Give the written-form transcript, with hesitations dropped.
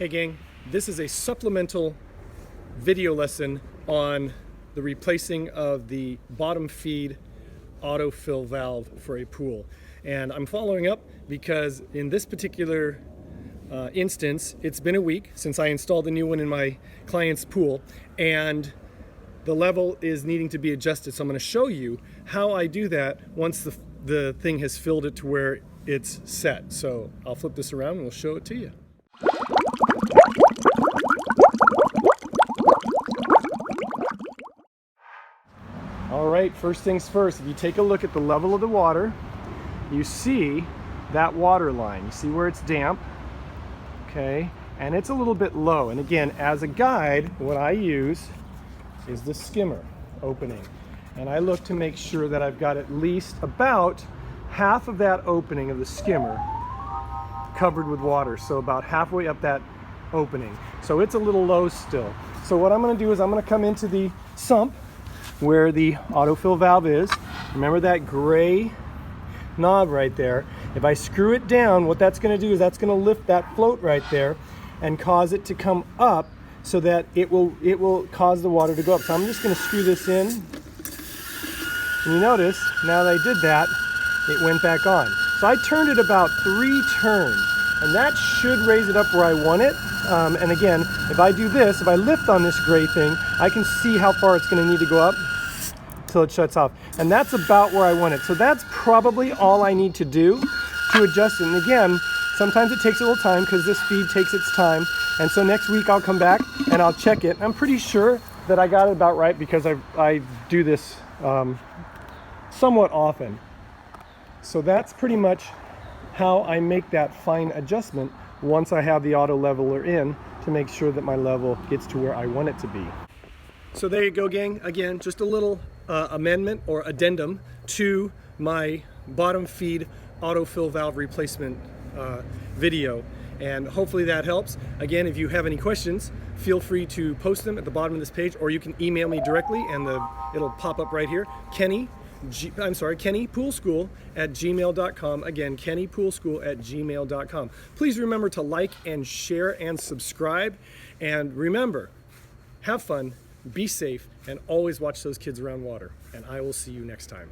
Hey gang, this is a supplemental video lesson on the replacing of the bottom feed autofill valve for a pool. And I'm following up because in this particular instance, it's been a week since I installed a new one in my client's pool and the level is needing to be adjusted. So I'm going to show you how I do that once the thing has filled it to where it's set. So I'll flip this around and we'll show it to you. All right, first things first, if you take a look at the level of the water, you see that water line. You see where it's damp, okay? And it's a little bit low. And again, as a guide, what I use is the skimmer opening. And I look to make sure that I've got at least about half of that opening of the skimmer covered with water. So about halfway up that opening. So it's a little low still. So what I'm gonna do is I'm gonna come into the sump where the autofill valve is. Remember that gray knob right there? If I screw it down, what that's gonna do is that's gonna lift that float right there and cause it to come up so that it will cause the water to go up. So I'm just gonna screw this in. And you notice, now that I did that, it went back on. So I turned it about 3 turns, and that should raise it up where I want it. And again, if I do this, if I lift on this gray thing, I can see how far it's gonna need to go up till it shuts off. And that's about where I want it. So that's probably all I need to do to adjust it. And again, sometimes it takes a little time because this feed takes its time. And so next week I'll come back and I'll check it. I'm pretty sure that I got it about right because I do this somewhat often. So that's pretty much how I make that fine adjustment once I have the auto leveler in to make sure that my level gets to where I want it to be. So there you go, gang. Again, just a little amendment or addendum to my bottom feed autofill valve replacement video. And hopefully that helps. Again, if you have any questions, feel free to post them at the bottom of this page, or you can email me directly and it'll pop up right here. KennyPoolSchool@gmail.com. Again, KennyPoolSchool@gmail.com. Please remember to like and share and subscribe. And remember, have fun, be safe, and always watch those kids around water. And I will see you next time.